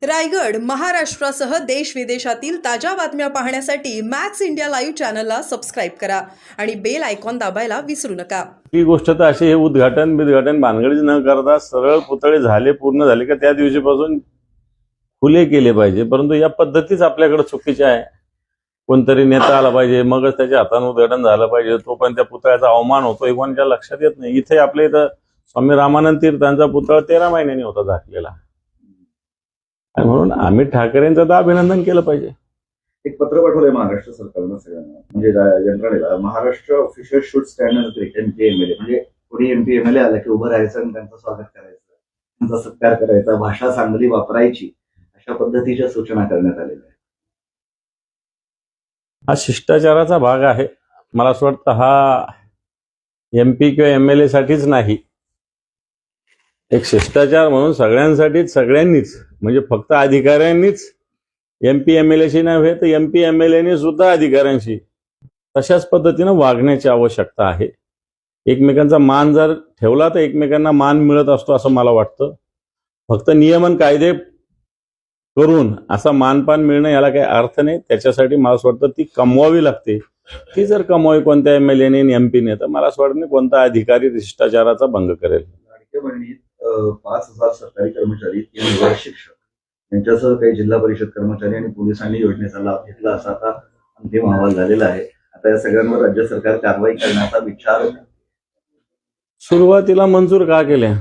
रायगड, महाराष्ट्रासह देश विदेशातील ताज्या बातम्या पाहण्यासाठी मॅक्स इंडिया लाईव्ह चॅनलला सबस्क्राईब करा आणि बेल आयकॉन दाबायला विसरू नका। ही गोष्ट तर अशी हे उद्घाटन भानगडीच न करता सरळ पुतळे झाले पूर्ण झाले का त्या दिवशीपासून खुले केले पाहिजे। परंतु या पद्धतीच आपल्याकडे चुकीची आहे। कोणतरी नेता आला पाहिजे मगच त्याच्या हाताने उद्घाटन झालं पाहिजे, तो पण त्या पुतळ्याचा अवमान होतो हे कोणाच्या लक्षात येत नाही। इथे आपल्या इथं स्वामी रामानंद तीर्थांचा पुतळा 13 महिन्यांनी होता झाकलेला, आणि म्हणून आम्ही ठाकरेंचं तर अभिनंदन केलं पाहिजे। एक पत्र पाठवलंय महाराष्ट्र सरकारनं सगळ्यांना, म्हणजे यंत्रणेला, Maharashtra official should stand MP MLA, म्हणजे कोणी एमपी एमएलए आला की उभं राहायचं आणि त्यांचं स्वागत करायचं, त्यांचा सत्कार करायचा, भाषा चांगली वापरायची, अशा पद्धतीच्या सूचना करण्यात आलेल्या आहेत। हा शिष्टाचाराचा भाग आहे। मला असं वाटतं हा एमपी किंवा एमएलए साठीच नाही, एक शिष्टाचार म्हणून सगळ्यांसाठीच, सगळ्यांनीच, म्हणजे फक्त अधिकाऱ्यांनीच एमपी एमएलएशी नव्हे तर एमपी एमएलएने सुद्धा अधिकाऱ्यांशी तशाच पद्धतीनं वागण्याची आवश्यकता आहे। एकमेकांचा मान जर ठेवला तर एकमेकांना मान मिळत असतो असं मला वाटतं। फक्त नियमन कायदे करून असा मानपान मिळणं याला काही अर्थ नाही। त्याच्यासाठी मला असं वाटतं ती कमवावी लागते। ती जर कमवावी कोणत्या एमएलएने आणि एमपीने तर मला असं वाटत नाही कोणता अधिकारी शिष्टाचाराचा भंग करेल। लाडक्या बहिणीत 5,000 सरकारी कर्मचारी, 3 हजार शिक्षक यांच्यासह काही जिल्हा परिषद कर्मचारी आणि पोलिसांनी योजनेचा लाभ घेतला असा आता अंतिम अहवाल झालेला आहे। आता या सगळ्यांवर राज्य सरकार कारवाई करण्याचा विचार सुरुवातीला मंजूर का केल्या?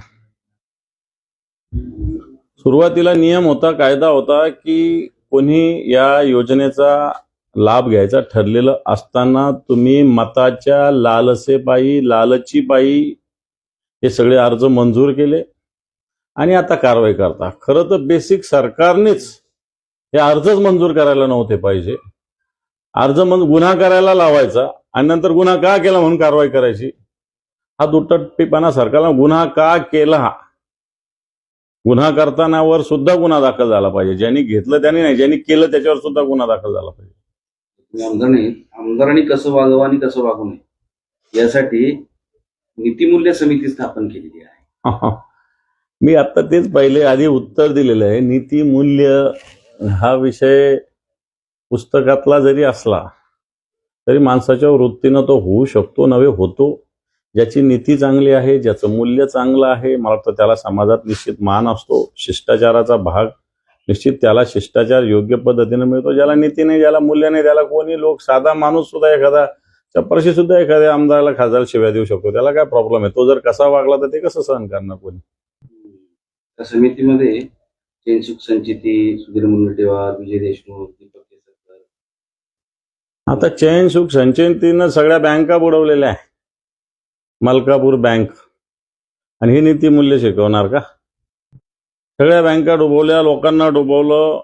सुरुवातीला नियम होता, कायदा होता की कोणी या योजनेचा लाभ घ्यायचा ठरलेलं असताना तुम्ही मताच्या लालचीपायी हे सगळे अर्ज मंजूर केले आणि आता कारवाई करता। खरं तर बेसिक सरकारनेच हे अर्जच मंजूर करायला नव्हते पाहिजे। अर्ज गुन्हा करायला लावायचा आणि नंतर गुन्हा का केला म्हणून कारवाई करायची। हा दुटप्पीपणा सरकारला, गुन्हा का केला, गुन्हा करतानावर सुद्धा गुन्हा दाखल झाला पाहिजे। ज्यांनी घेतलं त्यांनी नाही, ज्यांनी केलं त्याच्यावर सुद्धा गुन्हा दाखल झाला पाहिजे। आमदारांनी कसं वागावं आणि कसं वागू नये यासाठी नीतिमूल्य समिती स्थापन केलेली आहे। मी आता तेच पहिले आधी उत्तर दिलेलं आहे। नीतिमूल्य हा विषय पुस्तकातला जरी असला तरी माणसाच्या वृत्तीनं तो होऊ शकतो, नव्हे होतो। ज्याची नीती चांगली आहे, ज्याचं मूल्य चांगलं आहे, मला वाटतं त्याला समाजात निश्चित मान असतो। शिष्टाचाराचा भाग निश्चित त्याला शिष्टाचार योग्य पद्धतीने मिळतो। ज्याला नीती नाही, ज्याला मूल्य नाही, त्याला कोणी लोक, साधा माणूस सुद्धा, एखादा चपरशी सुद्धा एखाद्या आमदाराला, खासदार शिव्या देऊ शकतो। त्याला काय प्रॉब्लेम आहे? तो जर कसा वागला तर ते कसं सहन करणार कोणी? त्या समितीमध्ये चैनसुख संचिती, सुधीर मुनगंटीवार, विजय देशमुख, दीपक केसरकर, आता चैनसुख संचितीनं सगळ्या बँका बुडवलेल्या आहे, मलकापूर बँक, आणि ही नीती मूल्य शिकवणार का? सगळ्या बँका डुबवल्या, लोकांना डुबवलं,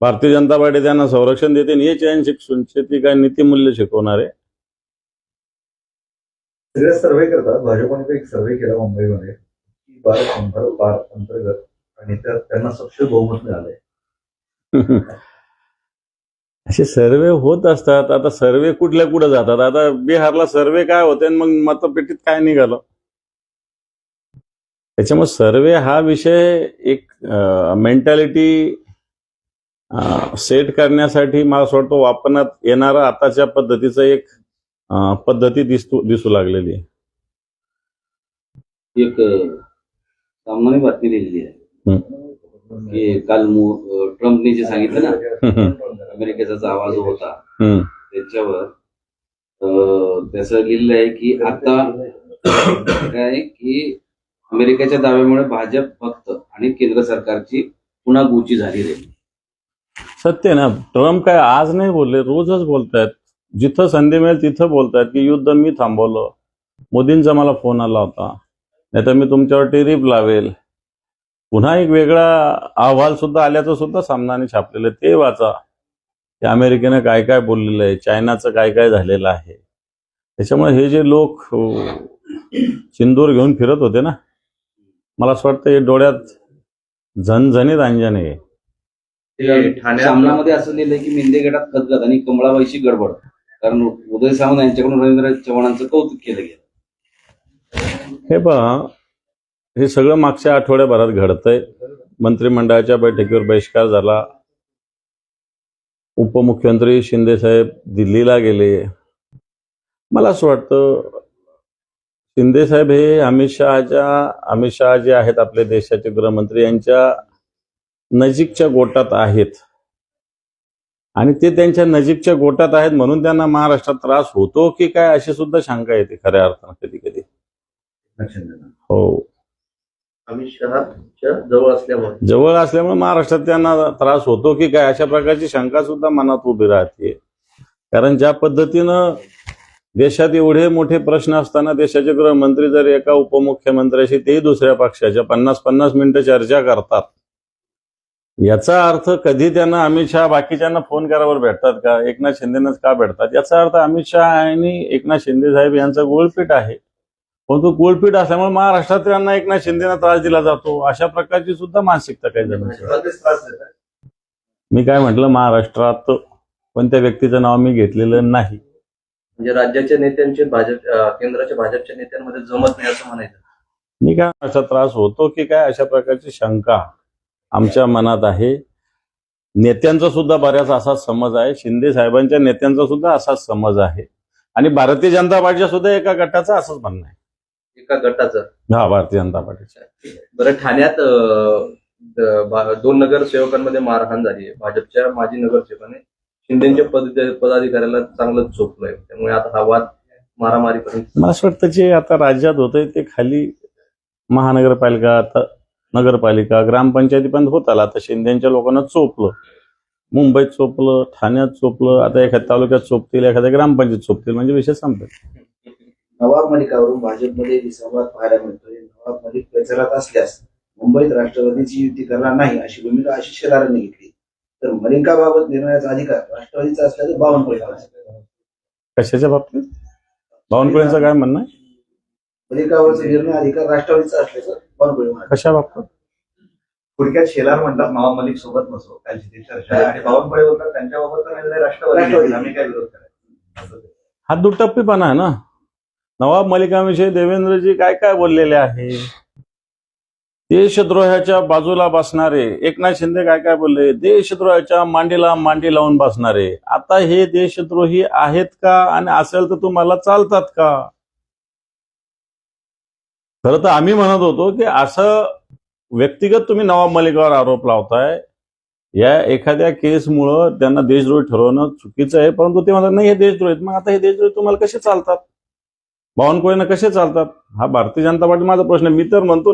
भारतीय जनता पार्टी त्यांना संरक्षण देते, हे चैनसुख संचिती काय नीती मूल्य शिकवणार आहे? सगळे सर्वे करतात। भाजपने एक सर्वे केला मुंबईमध्ये की बार अंतर्गत, आणि त्यात त्यांना सक्षम बहुमत मिळालंय। असे सर्वे होत असतात। आता सर्वे कुठल्या कुठे जातात? आता बिहारला सर्वे काय होते आणि मग मतपेटीत काय निघालं? त्याच्यामुळे सर्वे हा विषय एक मेंटॅलिटी सेट करण्यासाठी मला असं वाटतं वापरण्यात येणारा आताच्या पद्धतीचं एक पद्धती दिसू लागलेली आहे। एक सामान्य बातमी दिलेली आहे की काल ट्रम्पने जे सांगितलं ना, अमेरिकेचा आवाज होता त्याच्यावर त्याचं लिहिलेलं आहे की आता काय की अमेरिकेच्या दाव्यामुळे भाजप फक्त आणि केंद्र सरकारची पुन्हा गोची झाली रे। सत्य ना, ट्रम्प काय आज नाही बोलले, रोजच बोलतायत। जिथं संधी मिळेल तिथं बोलतायत की युद्ध मी थांबवलं, मोदींचा मला फोन आला होता, नाही तर मी तुमच्यावर टेरिफ लावेल। पुन्हा एक वेगळा अहवाल सुद्धा आल्याचं सुद्धा सामनाने छापलेलं, ते वाचा। की अमेरिकेनं काय काय बोललेलं आहे, चायनाचं काय काय झालेलं आहे। त्याच्यामुळे हे जे लोक सिंदूर घेऊन फिरत होते ना, मला असं वाटतं हे डोळ्यात झणझणीत अंजन आहे। सामनामध्ये असं लिहिलंय की मिंदे गटात खतखत आणि कमळाबाईची गडबड, कारण उदय सामंत यांच्याकडून रवींद्र चव्हाणांचं कौतुक केलं गेलं। हे पहा, हे सगळं मागच्या आठवड्याभरात घडतंय। मंत्रिमंडळाच्या बैठकीवर बहिष्कार झाला. उपमुख्यमंत्री शिंदे साहेब दिल्लीला गेले. मला असं वाटतं शिंदे साहेब हे अमित शहा जे आहेत आपले देशाचे गृहमंत्री यांच्या नजीकच्या गोटात आहेत आणि ते त्यांच्या नजीकच्या गोटात आहेत म्हणून त्यांना महाराष्ट्रात त्रास होतो की काय अशी सुद्धा शंका येते खऱ्या अर्थानं कधी कधी. हो, अमित शहाच्या जवळ असल्यामुळे महाराष्ट्रात त्यांना त्रास होतो की काय अशा प्रकारची शंका सुद्धा मनात उभी राहते. कारण ज्या पद्धतीनं देशात एवढे मोठे प्रश्न असताना देशाचे गृहमंत्री जर एका उपमुख्यमंत्र्याशी तेही दुसऱ्या पक्षाच्या 50-50 मिनिटं चर्चा करतात, याचा अर्थ कधी त्यांना अमित शहा बाकीच्यांना फोन करावर भेटतात का, एकनाथ शिंदेनाच का भेटतात, याचा अर्थ अमित शहा आणि एकनाथ शिंदे साहेब यांचा गोळपीट आहे. परंतु गोळपीट असल्यामुळे महाराष्ट्रात त्यांना एकनाथ शिंदेना त्रास दिला जातो अशा प्रकारची सुद्धा मानसिकता काही जणांची. मी काय म्हटलं, महाराष्ट्रात कोणत्या व्यक्तीचं नाव मी घेतलेलं नाही. म्हणजे राज्याच्या नेत्यांचे केंद्राच्या भाजपच्या नेत्यांमध्ये जमत नाही असं म्हणायचं. मी काय असा त्रास होतो की काय अशा प्रकारची शंका आमच्या मनात आहे. नेत्यांचा सुद्धा बऱ्याच असाच समज आहे. शिंदे साहेबांच्या नेत्यांचा सुद्धा असाच समज आहे आणि भारतीय जनता पार्टीच्या सुद्धा एका गटाचं असंच म्हणणं आहे. एका गटाचं? हा, भारतीय जनता पार्टीच्या. बरं, ठाण्यात 2 नगरसेवकांमध्ये मारहाण झाली आहे. भाजपच्या माजी नगरसेवकाने शिंदेच्या पदाधिकाऱ्याला चांगलंच चोपलंय. त्यामुळे आता हा वाद मारामारीपर्यंत. मला असं वाटतं जे आता राज्यात होतंय ते खाली महानगरपालिका, आता नगरपालिका, ग्रामपंचायती पण होत आला. आता शिंदेच्या लोकांना चोपलं, मुंबईत चोपलं, ठाण्यात चोपलं, आता एखाद्या तालुक्यात चोपतील, एखाद्या ग्रामपंचायत चोपतील, म्हणजे विषय संपला. नवाब मलिकावरून भाजपमध्ये संवाद पाहायला मिळतोय. नवाब मलिक प्रचारात असल्यास मुंबईत राष्ट्रवादीची युती करणार नाही अशी भूमिका आशिष शेलारांनी घेतली. तर मलिकाबाबत निर्णयाचा अधिकार राष्ट्रवादीचा असल्याचं बावनकुळेंचा. कशाच्या बाबतीत बावनकुळेंचं काय म्हणणं आहे? मलिकावरचा निर्णय अधिकार राष्ट्रवादीचा असल्याचं बावनकुळे म्हणाले. कशा बाबतीत? थोडक्यात शेलार म्हणतात नवाब मलिक सोबत नसो, कालची ती चर्चा आहे. आणि बावनकुळे बोलतात त्यांच्याबाबत निर्णय राष्ट्रवादी, आम्ही काय विरोध करायचा. हा दुटप्पीपणा आहे ना. नवाब मलिकांविषयी देवेंद्रजी काय काय बोललेले आहे. देशद्रोहाच्या बाजूला बसणारे एकनाथ शिंदे काय काय बोलले, देशद्रोहाच्या मांडीला मांडी लावून बसणारे. आता हे देशद्रोही आहेत का, आणि असेल तर तुम्हाला चालतात का? खरं तर आम्ही म्हणत होतो की असं व्यक्तिगत तुम्ही नवाब मलिकावर आरोप लावताय, या एखाद्या केसमुळं त्यांना देशद्रोही ठरवणं चुकीचं आहे. परंतु ते म्हणतात नाही हे देशद्रोही आहेत. मग आता हे देशद्रोही तुम्हाला कसे चालतात, बावनकुळेंना कसे चालतात? हा भारतीय जनता पार्टी माझा प्रश्न. मी तर म्हणतो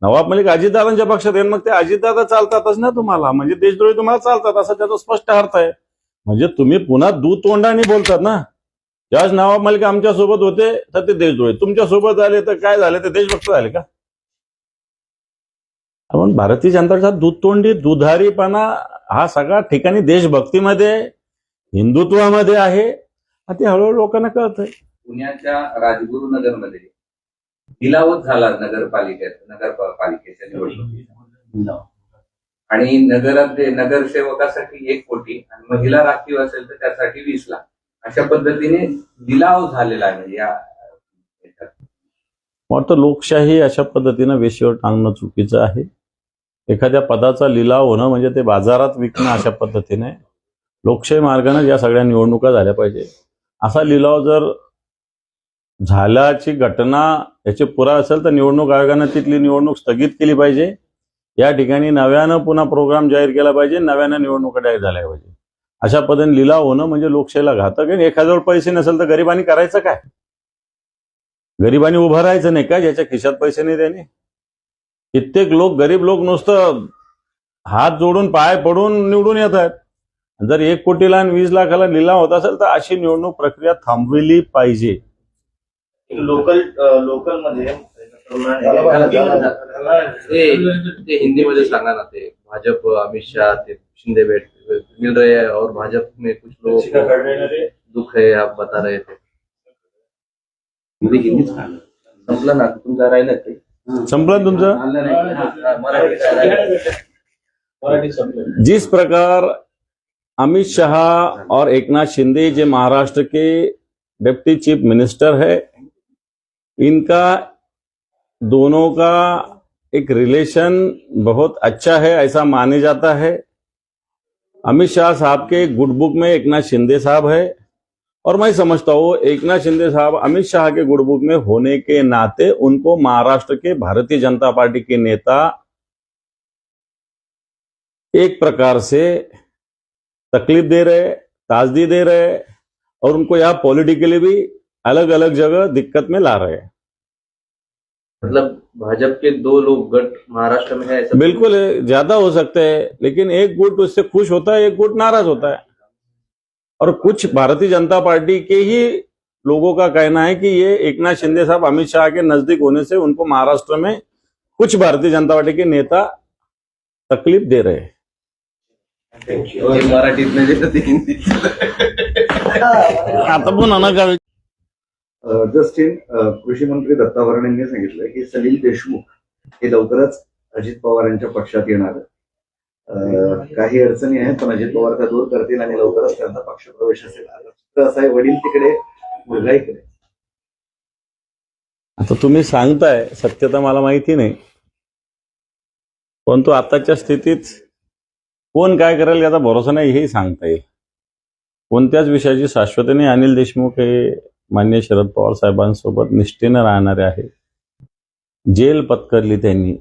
नवाब मलिक अजितदादांच्या पक्षात आहे, मग ते अजितदादा चालतातच ना तुम्हाला, म्हणजे देशद्रोही तुम्हाला चालतात असं त्याचा स्पष्ट अर्थ आहे. म्हणजे तुम्ही पुन्हा दुतोंडाने बोलतात ना. ज्यावेळेस नवाब मलिक आमच्या सोबत होते तर ते देशद्रोही, तुमच्या सोबत आले तर काय झाले, ते देशभक्त झाले का? आपण भारतीय जनता पार्टीचा दुतोंडी दुधारीपणा हा सगळ्या ठिकाणी देशभक्तीमध्ये, हिंदुत्वामध्ये आहे. ते हळूहळू लोकांना कळतंय. पुण्याच्या राजगुरुनगरमध्ये लिलावच झाला नगरपालिकेच्या निवडणुकीचा, आणि नगरसेवकासाठी 1 कोटी आणि महिला राखीव असेल तर त्यासाठी 20 लाख अशा पद्धतीने लिलाव झालेला आहे. म्हणजे या वाटतं लोकशाही अशा पद्धतीनं वेशीवर टांगणं चुकीचं आहे. एखाद्या पदाचा लिलाव होणं म्हणजे ते बाजारात विकणं अशा पद्धतीने. लोकशाही मार्गाने या सगळ्या निवडणुका झाल्या पाहिजे. असा लिलाव जर झाल्याची घटना याचे पुरावा असेल तर निवडणूक आयोगानं तिथली निवडणूक स्थगित केली पाहिजे. या ठिकाणी नव्यानं पुन्हा प्रोग्राम जाहीर केला पाहिजे, नव्यानं निवडणुका जाहीर झाल्या पाहिजे. अशा पद्धतीने लिलाव होणं म्हणजे लोकशाहीला घातक आहे. एखाद्यावर पैसे नसेल तर गरिबांनी करायचं काय? गरिबांनी उभं राहायचं नाही का ज्याच्या खिशात पैसे नाही त्याने? कित्येक लोक, गरीब लोक नुसतं हात जोडून पाय पडून निवडून येत आहेत. जर 1 कोटीला आणि 20 लाखाला लिलाव होत असेल तर अशी निवडणूक प्रक्रिया थांबविली पाहिजे. लोकल मध्ये ते हिंदीमध्ये सांगा ना. ते भाजप अमित शाह ते शिंदे मिल रहे हैं और भाजप में कुछ लोग दुख है आप बता रहे थे. हिंदीच संपलं ना तुमचं, राहिलं ते संपलं तुमचं. जिस प्रकार अमित शाह और एकनाथ शिंदे जो महाराष्ट्र के डिप्टी चीफ मिनिस्टर है, इनका दोनों का एक रिलेशन बहुत अच्छा है ऐसा माने जाता है। अमित शाह साहब के गुड बुक में एकनाथ शिंदे साहब है, और मैं समझता हूँ एकनाथ शिंदे साहब अमित शाह के गुड बुक में होने के नाते उनको महाराष्ट्र के भारतीय जनता पार्टी के नेता एक प्रकार से तकलीफ दे रहे, ताजदी दे रहे, और उनको यहाँ पॉलिटिकली भी अलग अलग जगह दिक्कत में ला रहे हैं। मतलब भाजपा के 2 लोग गट महाराष्ट्र में है ऐसा? बिल्कुल है, ज्यादा हो सकते हैं, लेकिन एक गुट उससे खुश होता है, एक गुट नाराज होता है। और कुछ भारतीय जनता पार्टी के ही लोगों का कहना है कि ये एकनाथ शिंदे साहब अमित शाह के नजदीक होने से उनको महाराष्ट्र में कुछ भारतीय जनता पार्टी के नेता तकलीफ दे रहे हैं। मराठीत नाही देत, हिंदीत. आता पुन्हा नका जस्टिन, कृषी मंत्री दत्ता भरणे यांनी सांगितलं की सलील देशमुख हे लवकरच अजित पवार यांच्या पक्षात येणार. काही अडचणी आहेत पण अजित पवार त्या दूर करतील आणि लवकरच त्यांचा पक्ष प्रवेश असेल. तर असं आहे, वडील तिकडे मुलगा इकडे. आता तुम्ही सांगताय, सत्यता मला माहिती नाही, परंतु आताच्या स्थितीत कोण काय करेल याचा भरोसा नाही हेही सांगता येईल. कोणत्याच विषयाची शाश्वती नाही. अनिल देशमुख हे माननीय शरद पवार साहेबांसोबत निष्ठेनं राहणारे आहे. जेल पत्करली त्यांनी,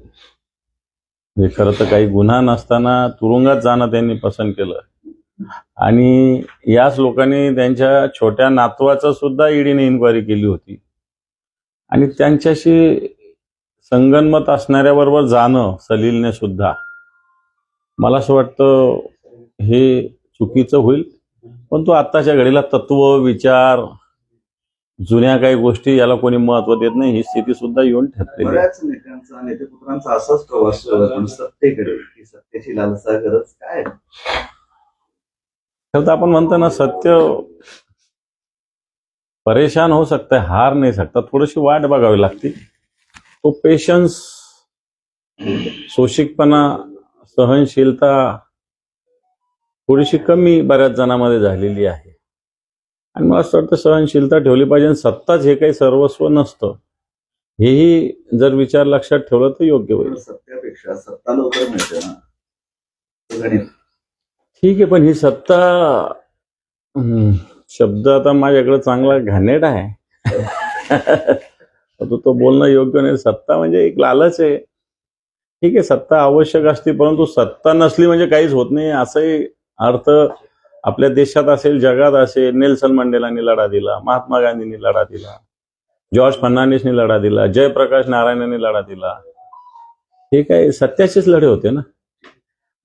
म्हणजे खरं तर काही गुन्हा नसताना तुरुंगात जाणं त्यांनी पसंत केलं. आणि याच लोकांनी त्यांच्या छोट्या नातवाचं सुद्धा ईडीने इन्क्वायरी केली होती. आणि त्यांच्याशी संगनमत असणाऱ्याबरोबर जाणं सलीलने सुद्धा, मला असं वाटतं हे चुकीचं होईल. पण तो आत्ताच्या घडीला तत्व, विचार, जुन्या काही गोष्टी याला कोणी महत्व देत नाही, ही स्थिती सुद्धा येऊन ठरलेली आहे. बऱ्याच नेत्यांचा, नेतेपुत्रांचा असाच प्रवास सुरू आहे, पण सत्तेकडे, की सत्तेची लालसा गरज काय? खरं तर आपण म्हणतो ना, सत्य परेशान हो सकता है, हार नहीं सकता. थोडीशी वाट बघावी लागते. तो पेशन्स, सोशिकपणा, सहनशीलता थोडीशी कमी बऱ्याच जणांमध्ये झालेली आहे. आणि मला असं वाटतं सहनशीलता ठेवली पाहिजे. सत्ताच हे काही सर्वस्व नसतं, हेही जर विचार लक्षात ठेवलं तर योग्य होईल. सत्यापेक्षा सत्ता लवकर मिळते ना, गणित. ठीक आहे, पण ही सत्ता शब्द आता माझ्याकडे चांगला घाणेरडा आहे. तो बोलणं योग्य नाही. सत्ता म्हणजे एक लालच आहे. ठीक आहे, सत्ता आवश्यक असते, परंतु सत्ता नसली म्हणजे काहीच होत नाही असाही अर्थ आपल्या देशात असेल, जगात असेल. नेल्सन मंडेलांनी लढा दिला, महात्मा गांधींनी लढा दिला, जॉर्ज फर्नांडिसनी लढा दिला, जयप्रकाश नारायणांनी लढा दिला. हे काय सत्याचेच लढे होते ना.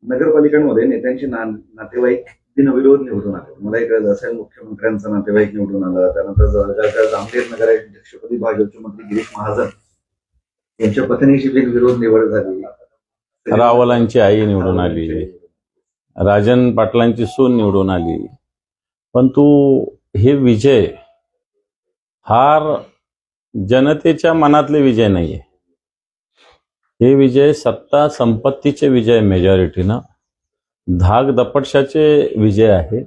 नगरपालिकांमध्ये नेत्यांचे नातेवाईक बिनविरोध निवडून आले. मला एक कळलं असेल, मुख्यमंत्र्यांचा नातेवाईक निवडून आलं. त्यानंतर जळगावच्या जामनेर नगराध्यक्षपदी भाजपचे मंत्री गिरीश महाजन यांच्या पत्नीची बिनविरोध निवड झाली. रावलांची आई निवडून आली, राजन पाटलांची सून निवडून आली. परंतु हे विजय फार जनतेच्या मनातले विजय नाहीये. हे विजय सत्ता संपत्तीचे विजय, मेजॉरिटीनं धाक दपटशाचे विजय आहे.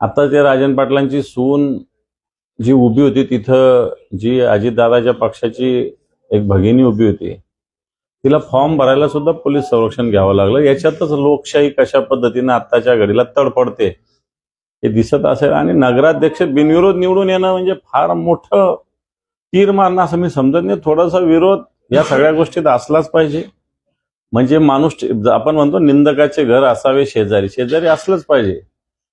आता ते राजन पाटलांची सून जी उभी होती तिथं, जी अजितदादाच्या पक्षाची एक भगिनी उभी होती, तिला फॉर्म भरायला सुद्धा पोलीस संरक्षण घ्यावं लागलं. याच्यातच लोकशाही कशा पद्धतीनं आत्ताच्या घडीला तडपडते हे दिसत असेल. आणि नगराध्यक्ष बिनविरोध निवडून येणं म्हणजे फार मोठं तीर मारणं असं मी समजत नाही. थोडासा विरोध या सगळ्या गोष्टीत असलाच पाहिजे. म्हणजे माणूस, आपण म्हणतो निंदकाचे घर असावे शेजारी, शेजारी असलंच पाहिजे.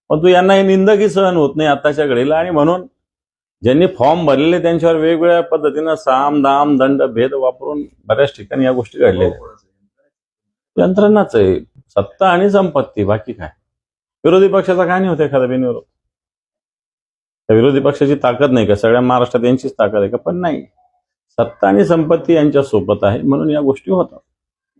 परंतु यांना हे निंदकही सहन होत नाही आत्ताच्या घडीला. आणि म्हणून ज्यांनी फॉर्म भरलेले त्यांच्यावर वेगवेगळ्या पद्धतीनं साम दाम दंड भेद वापरून बऱ्याच ठिकाणी या गोष्टी घडलेल्या आहेत. यंत्रणाच आहे सत्ता आणि संपत्ती, बाकी काय. विरोधी पक्षाचा काय नाही होत एखादा बिनविरोध. त्या विरोधी पक्षाची ताकद नाही का? सगळ्या महाराष्ट्रात यांचीच ताकद आहे का? पण नाही, सत्ता आणि संपत्ती यांच्या सोबत आहे, म्हणून या गोष्टी होतात.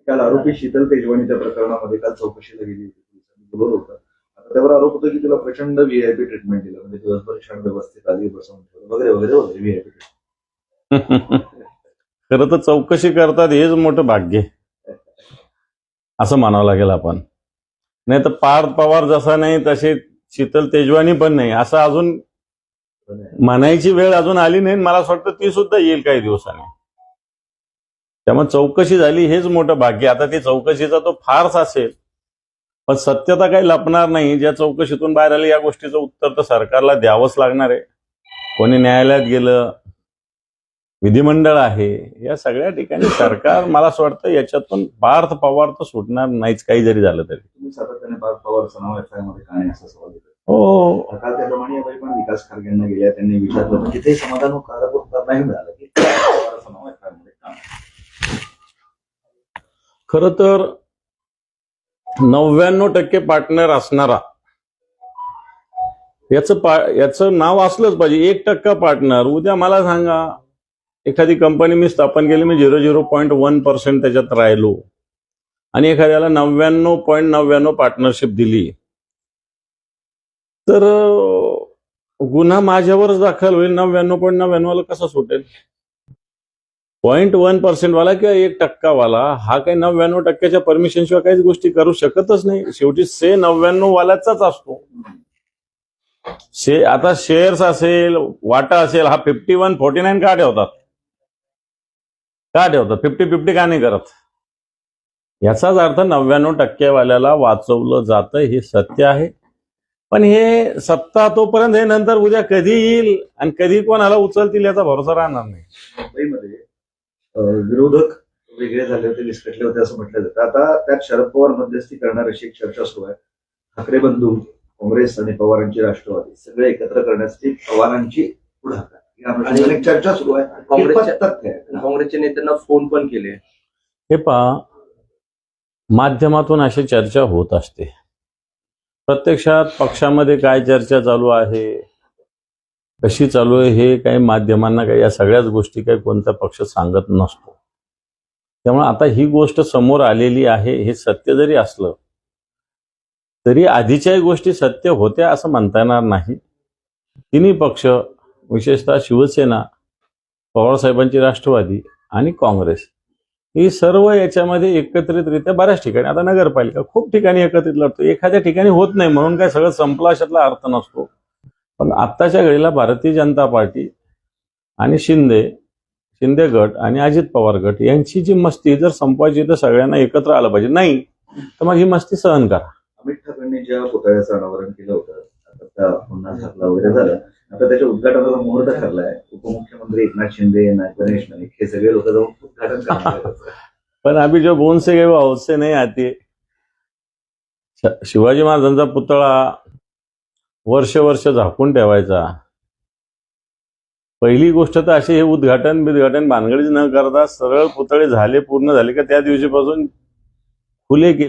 काल आरोपी शीतल तेजवानीच्या प्रकरणामध्ये काल चौकशीला गेली होती, बोलवलं होतं. आता त्यावर आरोप होतो की तिला प्रचंड व्हीआयपी ट्रीटमेंट दिलं, म्हणजे दिवसभर क्षण व्यवस्थित आली, बसवून ठेवलं वगैरे वगैरे वगैरे व्हीआयपी ट्रीटमेंट. खरं तर चौकशी करतात हेच मोठं भाग्य आहे असं म्हणावं लागेल आपण. नाही तर पार्थ पवार जसा नाही तसे शीतल तेजवानी पण नाही असं अजून म्हणायची वेळ अजून आली नाही. मला असं वाटतं ती सुद्धा येईल काही दिवसांनी. त्यामुळे चौकशी झाली हेच मोठं भाग्य. आता ती चौकशीचा तो फार्स असेल, पण सत्यता काही लपणार नाही. ज्या चौकशीतून बाहेर आली या गोष्टीचं उत्तर तर सरकारला द्यावंच लागणार आहे. कोणी न्यायालयात गेलं, विधिमंडळ आहे, या सगळ्या ठिकाणी सरकार मला असं वाटतं याच्यातून पार्थ पवार तर सुटणार नाहीच, काही जरी झालं तरी. तुम्ही सातत्याने पार्थ पवारचं नाव एफआयआर मध्ये का नाही असं सवाल केला. हो, काल त्याप्रमाणे यावेळी पण विकास खारगेंना गेल्या, त्यांनी विचारलं पण तिथे समाधानकारक उत्तर नाही मिळालं की पवाराचं नाव एफआयआर मध्ये का नाही. खरं तर 99% पार्टनर असणारा याचं नाव असलंच पाहिजे. 1% पार्टनर. उद्या मला सांगा एखादी कंपनी मी स्थापन केली, मी 0.1% त्याच्यात राहिलो आणि एखाद्याला 99.99 पार्टनरशिप दिली, तर गुन्हा माझ्यावरच दाखल होईल. 99.99 कसं सुटेल? 0.1% वाला किंवा 1% वाला हा काही 99% परमिशन शिवाय काहीच गोष्टी करू शकतच नाही. शेवटी 99 वाल्याचाच असतो. आता शेअर्स असेल, वाटा असेल, हा 51-49 का ठेवतात? 50-50 का नाही करत? याचाच अर्थ 99% वाल्याला वाचवलं जातं, हे सत्य आहे. पण हे सत्ता तोपर्यंत हे नंतर उद्या कधी येईल आणि कधी कोणाला उचलतील याचा भरोसा राहणार नाही. मुंबईमध्ये विरोधक वेगळे झाले होते, विस्कटले होते असं म्हटलं जातं. आता त्यात शरद पवार मध्यस्थी करणार अशी एक चर्चा सुरू आहे. ठाकरे बंधू, काँग्रेस आणि पवारांची राष्ट्रवादी सगळे एकत्र करण्यासाठी पवारांची पुढाकार या अनुषंगाने एक चर्चा सुरू आहे. काँग्रेसच्या नेत्यांना फोन पण केले. हे पहा, माध्यमातून अशी चर्चा होत असते. प्रत्यक्षात पक्षामध्ये काय चर्चा चालू आहे, कशी चालू आहे, हे काही माध्यमांना काही या सगळ्याच गोष्टी काही कोणता पक्ष सांगत नसतो. त्यामुळे आता ही गोष्ट समोर आलेली आहे. हे सत्य जरी असलं तरी आधीच्याही गोष्टी सत्य होत्या असं म्हणता येणार नाही. तिन्ही पक्ष, विशेषतः शिवसेना, पवारसाहेबांची राष्ट्रवादी आणि काँग्रेस, ही सर्व याच्यामध्ये एकत्रितरित्या बऱ्याच ठिकाणी, आता नगरपालिका खूप ठिकाणी एकत्रित लढतो. एखाद्या ठिकाणी होत नाही म्हणून काय सगळं संपलं अशातला अर्थ नसतो. पण आत्ताच्या घडीला भारतीय जनता पार्टी आणि शिंदे गट आणि अजित पवार गट यांची जी मस्ती जर संपवायची तर सगळ्यांना एकत्र आलं पाहिजे. नाही तर मग ही मस्ती सहन करा. अमित ठाकरेंनी ज्या पुतळ्याचं अनावरण केलं होतं, आता त्या पुन्हा झाकला वगैरे झालं, आता त्याच्या उद्घाटनाचा मुहूर्त ठरलाय. उपमुख्यमंत्री एकनाथ शिंदे, गणेश नाईक हे सगळे लोक जाऊन उद्घाटन करणार. पण अभी जो बोन से गए वो हौद से नहीं आती. शिवाजी महाराजांचा पुतळा वर्ष झाकून ठेवायचा. पहिली गोष्ट तर अशी, हे उद्घाटन भानगडीच न करता सरळ पुतळे झाले, पूर्ण झाले का त्या दिवशीपासून खुले